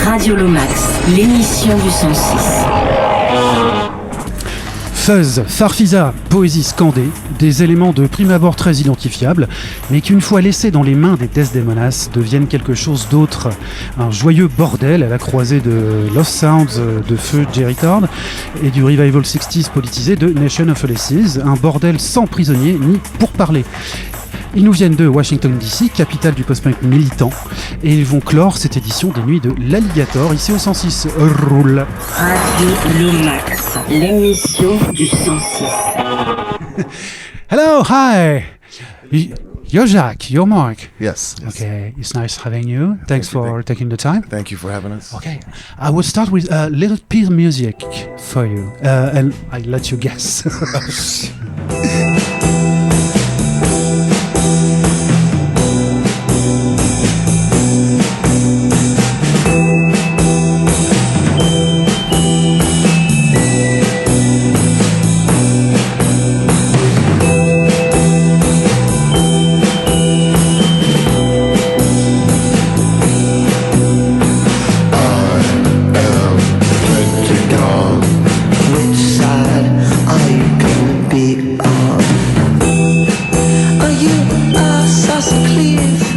Radio Lomax, l'émission du 106. Fuzz, farfisa, poésie scandée, des éléments de prime abord très identifiables, mais qui une fois laissés dans les mains des DEMONAS deviennent quelque chose d'autre. Un joyeux bordel à la croisée de Lost Sounds de feu Jerry Tord et du revival 60s politisé de Nation of Ulysses, un bordel sans prisonniers ni pourparlers. Ils nous viennent de Washington DC, capitale du post-punk militant, et ils vont clore cette édition des Nuits de l'Alligator, ici au 106. Roule. Radio Lomax, l'émission du 106. Hello, hi. You're Jacques, you're Mark. Yes. Okay, it's nice having you. Thanks for taking the time. Thank you for having us. Okay, I will start with a little piece of music for you, and I'll let you guess.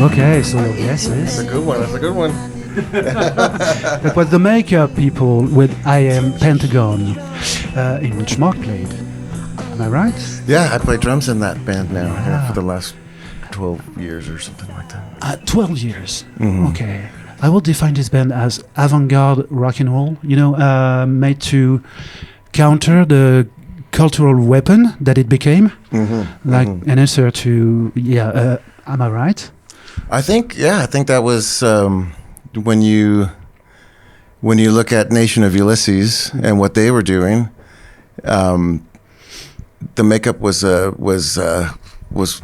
Okay, so your guess is? That's a good one. That's a good one. That was the Makeup People with I Am Pentagon, in which Mark played. Am I right? Yeah, I play drums in that band now for the last 12 years or something like that. 12 years. Mm-hmm. Okay. I will define this band as avant-garde rock and roll, made to counter the cultural weapon that it became, an answer to, am I right? I think that was when you look at Nation of Ulysses and what they were doing, the makeup was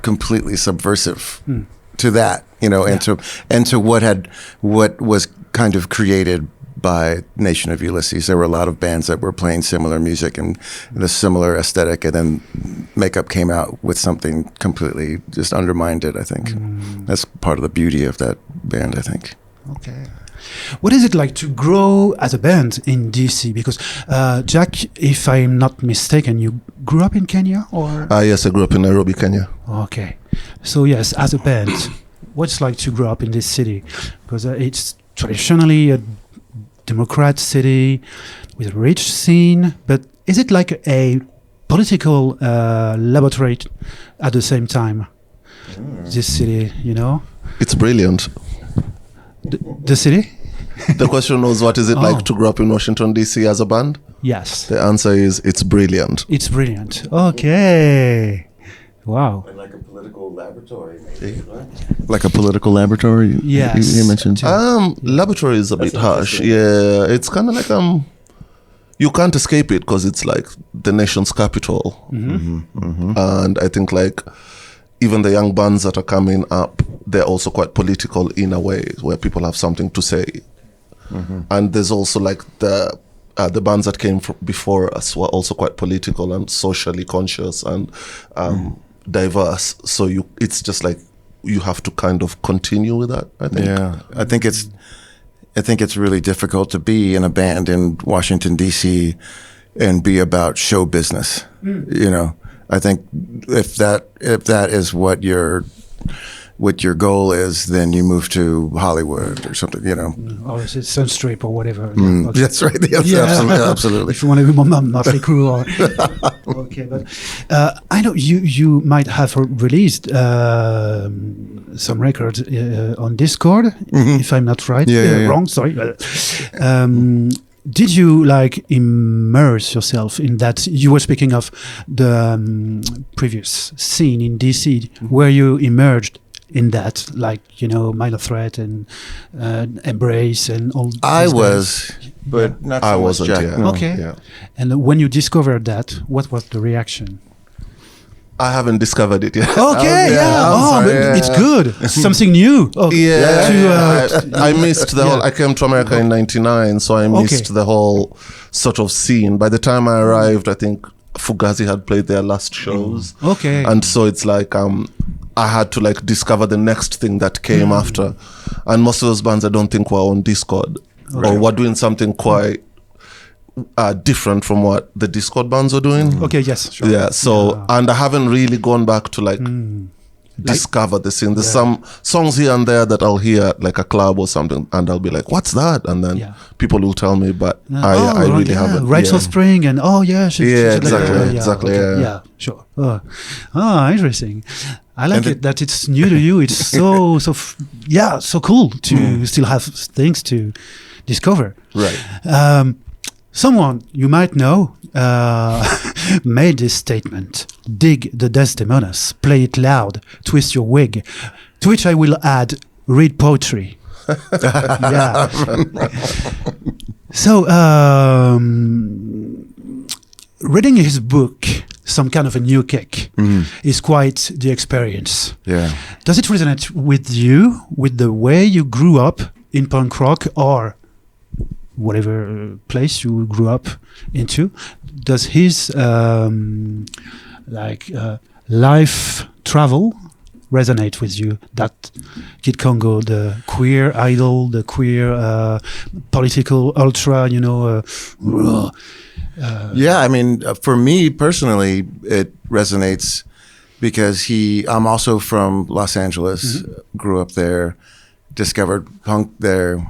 completely subversive to that, and to what was kind of created by Nation of Ulysses. There were a lot of bands that were playing similar music and the similar aesthetic, and then Makeup came out with something completely just undermined it, I think. That's part of the beauty of that band, I think. Okay. What is it like to grow as a band in DC? Because, Jack, if I'm not mistaken, you grew up in Kenya? Or? Yes, I grew up in Nairobi, Kenya. Okay. So, yes, as a band, what's it like to grow up in this city? Because it's traditionally a Democrat city with a rich scene, but is it like a political laboratory at the same time? This city, It's brilliant. The city? The question was, what is it like to grow up in Washington, D.C. as a band? Yes. The answer is, it's brilliant. It's brilliant. Okay. Wow. And like a political laboratory, maybe, right? Like a political laboratory? Yes. You mentioned. Laboratory is a bit harsh. Yeah, it's kind of like you can't escape it because it's like the nation's capital. And I think like even the young bands that are coming up, they're also quite political in a way where people have something to say. And there's also like the bands that came before us were also quite political and socially conscious and diverse. So it's just like you have to kind of continue with that, I think. Yeah, I think it's really difficult to be in a band in Washington D.C. and be about show business. I think if that is what your goal is, then you move to Hollywood or something, Or is it Sunstrip or whatever? Okay. That's right. Yes, absolutely. If you want to be Motley Crue or okay, but I know you might have released some records on Discord, if I'm not right. Wrong. Sorry. Did you immerse yourself in that? You were speaking of the previous scene in DC. Were you immersed in that, Minor Threat and Embrace and all? I was, but not so I much wasn't. Jack. Yeah. No. Okay. Yeah. And when you discovered that, what was the reaction? I haven't discovered it yet. Okay, but it's good. Something new. I missed the whole. I came to America in '99, so I missed the whole sort of scene. By the time I arrived, I think Fugazi had played their last shows. Okay, and so it's like I had to discover the next thing that came after, and most of those bands I don't think were on Discord. or were doing something quite different from what the Discord bands were doing. Okay, yes, sure. Yeah, so, and I haven't really gone back to like discover the scene. There's some songs here and there that I'll hear at like a club or something, and I'll be like, what's that? And then people will tell me, but I really haven't. Rites of Spring and exactly. Yeah, sure. Interesting. I like it that it's new to you. It's so cool to still have things to discover. Right. Someone you might know made this statement: dig the Desdemonas, play it loud, twist your wig. To which I will add, read poetry. Yeah. So, reading his book, Some Kind of a New Kick, is quite the experience. Yeah. Does it resonate with you, with the way you grew up in punk rock or whatever place you grew up into? Does his life travel resonate with you? That Kid Congo, the queer idol, the queer political ultra, yeah, I mean, for me personally, it resonates because I'm also from Los Angeles, grew up there, discovered punk there.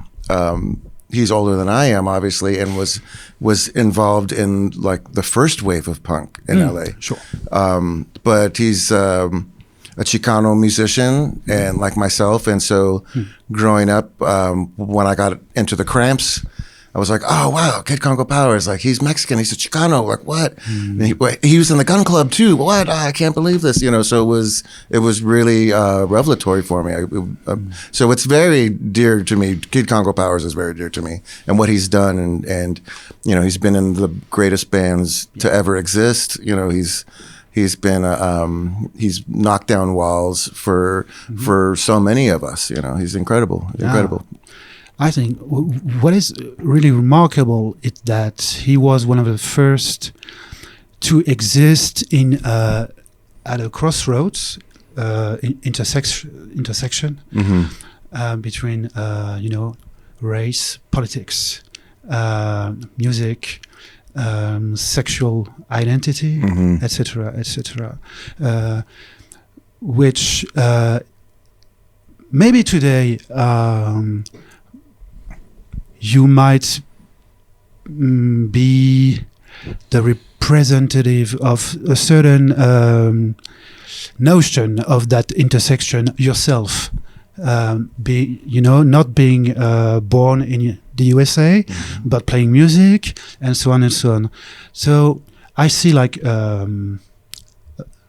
He's older than I am, obviously, and was involved in like the first wave of punk in LA. Sure. But he's a Chicano musician, and like myself, and so growing up, when I got into the Cramps, I was like, oh wow, Kid Congo Powers, like he's Mexican, he's a Chicano, like what? And he was in the Gun Club too. What? I can't believe this, So it was really revelatory for me. So it's very dear to me. Kid Congo Powers is very dear to me, and what he's done, and he's been in the greatest bands to ever exist. He's been he's knocked down walls for so many of us. He's incredible. I think what is really remarkable is that he was one of the first to exist in at a crossroads, intersection between race, politics, music, sexual identity, etc., which maybe today you might be the representative of a certain notion of that intersection yourself, not being born in the USA, but playing music and so on and so on. So I see like a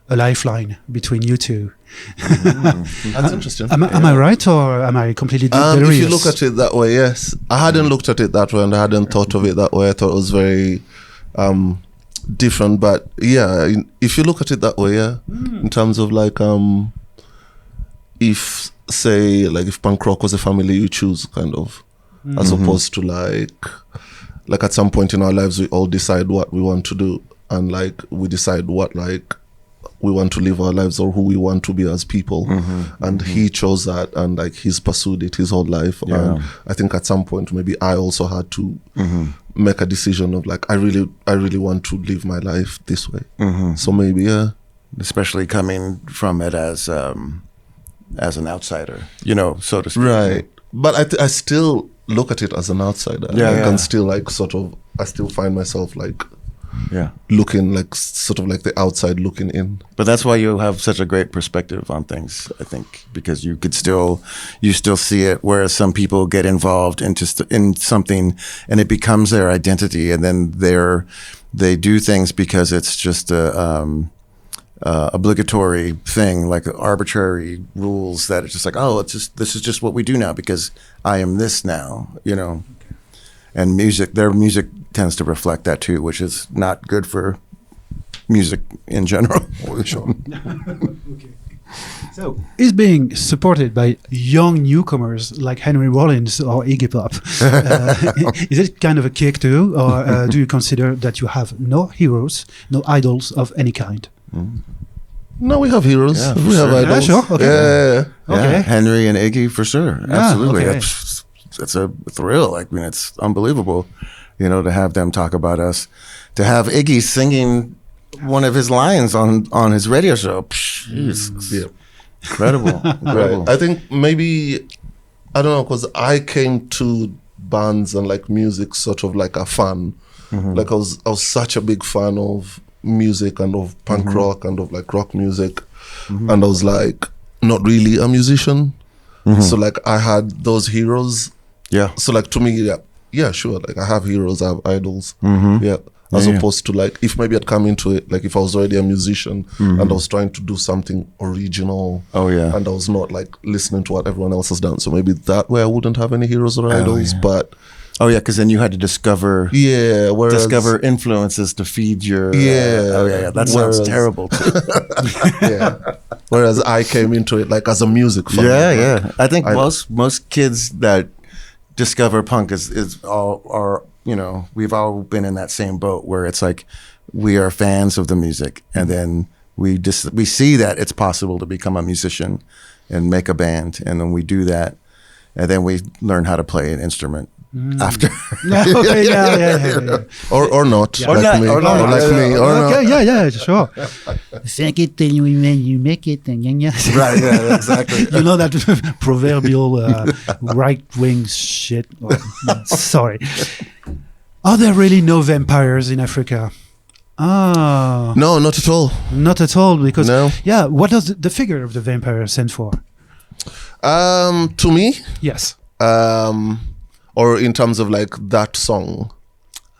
lifeline between you two. That's interesting. Am I right, or am I completely delirious? If you look at it that way, yes. I hadn't looked at it that way, and I hadn't thought of it that way. I thought it was very different. But yeah, if you look at it that way, yeah, in terms of like, if punk rock was a family you choose, kind of, as opposed to like at some point in our lives we all decide what we want to do, and like we decide what like we want to live our lives or who we want to be as people, and he chose that, and like he's pursued it his whole life. And I think at some point maybe I also had to make a decision of like I really want to live my life this way. So maybe especially coming from it as an outsider, so to speak. Right. But I still look at it as an outsider. I can still like I still find myself like looking like sort of like the outside looking in. But that's why you have such a great perspective on things, I think, because you still see it, whereas some people get involved in something and it becomes their identity, and then they do things because it's just a obligatory thing, like arbitrary rules that it's just like, this is just what we do now because I am this now, And their music tends to reflect that too, which is not good for music in general. Sure. Okay. So he's being supported by young newcomers like Henry Rollins or Iggy Pop. Is it kind of a kick too, or do you consider that you have no heroes, no idols of any kind? No, we have heroes. We have idols. Sure. Okay. Yeah. Okay. Henry and Iggy for sure. Absolutely. Okay. it's a thrill. I mean, it's unbelievable, you know, to have them talk about us, to have Iggy singing one of his lines on his radio show. Psh, Yeah. Incredible. Right. I think maybe, I don't know, because I came to bands and like music sort of like a fan. Like I was such a big fan of music and of punk rock and of like rock music. And I was like not really a musician. So like I had those heroes. Yeah. So like to me, yeah, sure. Like I have heroes, I have idols. Yeah. As opposed to like if maybe I'd come into it, like if I was already a musician and I was trying to do something original. Oh yeah. And I was not like listening to what everyone else has done. So maybe that way I wouldn't have any heroes or idols. But oh yeah, because then you had to discover influences to feed your that sounds terrible too. Yeah. Whereas I came into it like as a music fan. Yeah. I think most kids that discover punk is all are, you know, we've all been in that same boat where it's like we are fans of the music, and then we see that it's possible to become a musician and make a band, and then we do that, and then we learn how to play an instrument after. Okay, yeah. Or not. Yeah. Like me. Or not. Like me. Or not. Okay, yeah, sure. Think it till you make it. Right, yeah, exactly. You know that proverbial right-wing shit. Sorry. Are there really no vampires in Africa? Ah. No, not at all. Not at all, because... No. Yeah, what does the figure of the vampire stand for? To me, Yes. or in terms of like that song.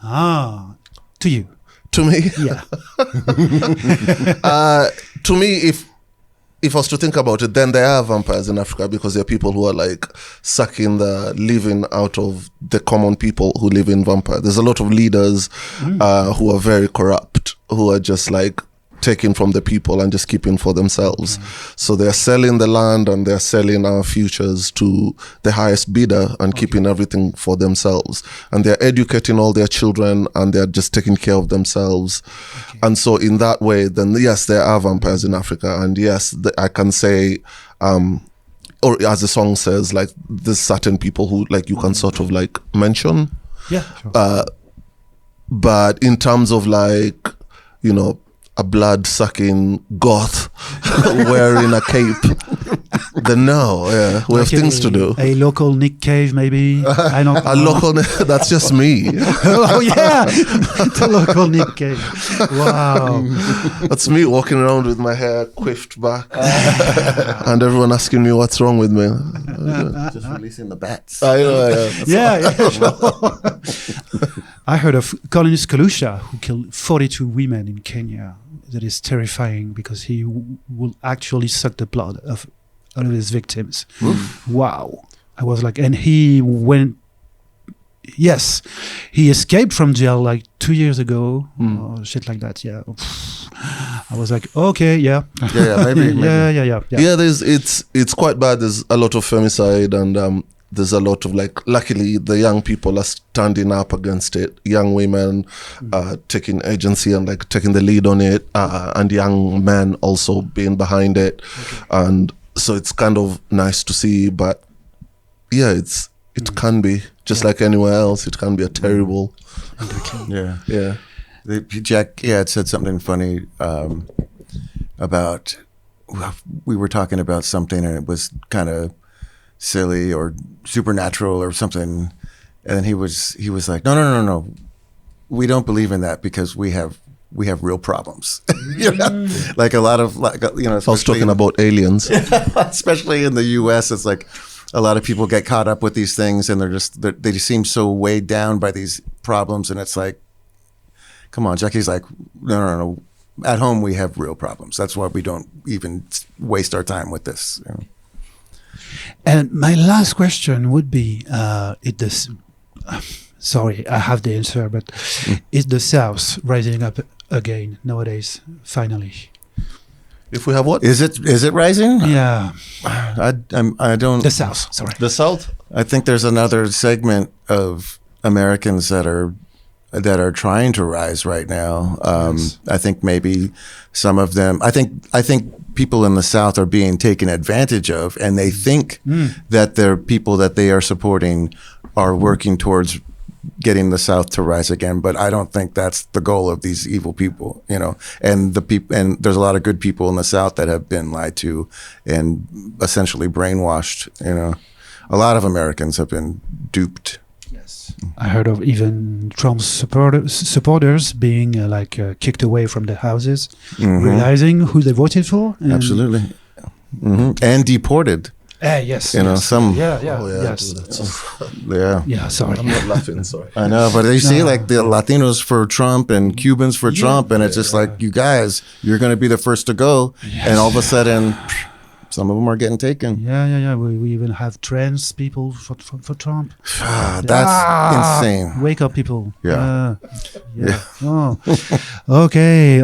Ah. To you. To me, Yeah. to me, if I was to think about it, then there are vampires in Africa because there are people who are like sucking the living out of the common people who live in vampire. There's a lot of leaders who are very corrupt, who are just like taking from the people and just keeping for themselves. So they're selling the land and they're selling our futures to the highest bidder and keeping everything for themselves. And they're educating all their children and they're just taking care of themselves. And so in that way, then yes, there are vampires in Africa. And yes, I can say, or as the song says, like there's certain people who like you can sort of like mention. Yeah. Sure. But in terms of like, you know, a blood-sucking goth wearing a cape, then no, we have things to do. A local Nick Cave, maybe. I don't know. A local, that's just me. Oh yeah, the local Nick Cave. Wow. That's me walking around with my hair quiffed back, and everyone asking me what's wrong with me. Just releasing the bats. I know. Yeah, sure. I heard of Colonist Kalusha, who killed 42 women in Kenya. That is terrifying because he will actually suck the blood of all of his victims. Oof. Wow. I was like, and he went, yes, he escaped from jail like 2 years ago, or shit like that. Yeah. I was like, okay, yeah. Yeah, maybe. Yeah. Yeah, it's quite bad. There's a lot of femicide and there's a lot of like, luckily the young people are standing up against it. Young women taking agency and like taking the lead on it, and young men also being behind it. Okay. And so it's kind of nice to see, but yeah, it can be just like anywhere else. It can be a terrible. Yeah. Jack, had said something funny about, we were talking about something and it was kind of silly or supernatural or something, and then he was like, no, we don't believe in that because we have real problems. You know? Like a lot of, like, you know, I was talking about aliens. Especially in the US, it's like a lot of people get caught up with these things and they just seem so weighed down by these problems, and it's like, come on. Jackie's like, no, at home we have real problems. That's why we don't even waste our time with this, you know? And my last question would be, sorry, I have the answer, but is the South rising up again nowadays, finally? If we have what? Is it rising? Yeah. I don't... The South, sorry. The South? I think there's another segment of Americans that are that are trying to rise right now. Yes. I think maybe some of them. I think people in the South are being taken advantage of, and they think that their people that they are supporting are working towards getting the South to rise again. But I don't think that's the goal of these evil people, you know. And and there's a lot of good people in the South that have been lied to and essentially brainwashed. You know, a lot of Americans have been duped. Yes, I heard of even Trump's supporters being kicked away from their houses, realizing who they voted for. And Absolutely, and deported. Yes, You know, some. Yeah, Oh, yeah. yes. Yeah. Sorry. I'm not laughing, sorry. I know, but you see, like the Latinos for Trump and Cubans for Trump, and it's just like, you guys, you're going to be the first to go, and all of a sudden, some of them are getting taken. Yeah. We even have trans people for Trump. That's insane. Wake up, people. Yeah. Oh, okay.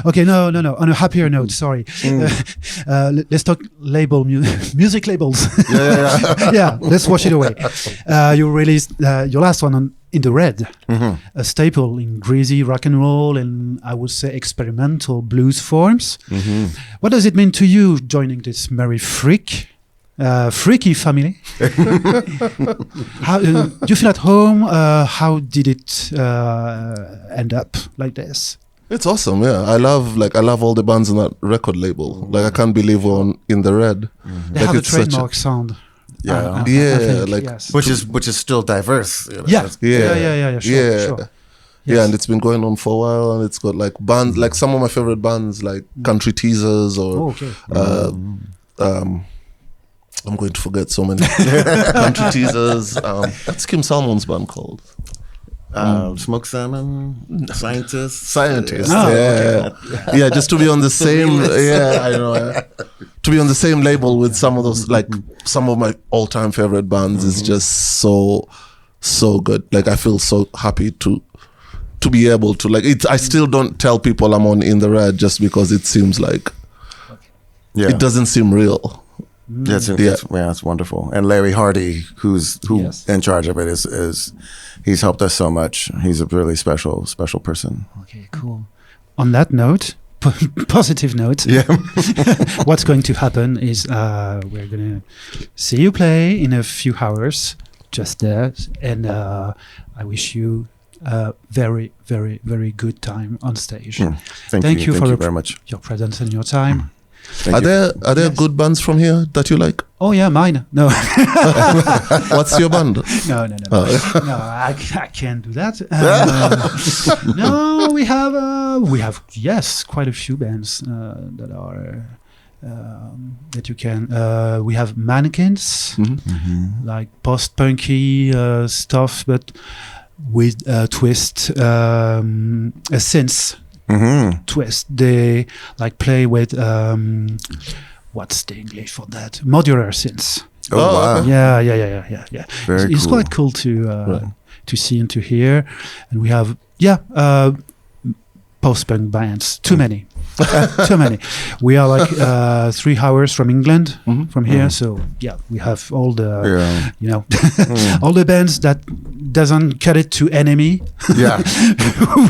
Okay. No. On a happier note, sorry. Let's talk music labels. Yeah. Let's wash it away. You released your last one In the Red, a staple in greasy rock and roll and I would say experimental blues forms. What does it mean to you joining this merry freaky family? How do you feel at home? How did it end up like this? It's awesome, yeah. I love all the bands on that record label. Like I can't believe we're on In the Red. They have a trademark sound. Yeah. I think, like yes. Which is still diverse. You know, Yeah. Sure. Yeah, and it's been going on for a while, and it's got like bands, like some of my favorite bands, like Country Teasers or I'm going to forget so many. Country Teasers. What's Kim Salmon's band called? Smoked Salmon, Scientists. Yeah, just to be on the same. I know. To be on the same label with some of those, like some of my all-time favorite bands, is just so good. Like I feel so happy to be able to like it. I still don't tell people I'm on In the Red just because it seems like it doesn't seem real. It's wonderful. And Larry Hardy, who's in charge of it, is he's helped us so much. He's a really special person. Okay, cool. On that note, positive note, what's going to happen is we're going to see you play in a few hours just there, and I wish you a very, very, very good time on stage. Thank you for very much. Your presence and your time. Are there good bands from here that you like? Oh yeah, mine. No. What's your band? No. No, I can't do that. No, we have quite a few bands that are that you can. We have Mannequins, like post-punky stuff, but with a twist, a synth. Twist. They like play with what's the English for that? Modular synths. Oh wow! Yeah. It's quite cool to see and to hear. And we have post-punk bands. Too many. We are like 3 hours from England, from here. So we have all the all the bands that doesn't cut it to Enemy. Yeah,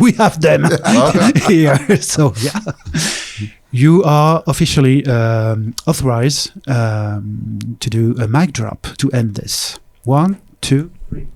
we have them here. So you are officially authorized to do a mic drop to end this. 1, 2, 3.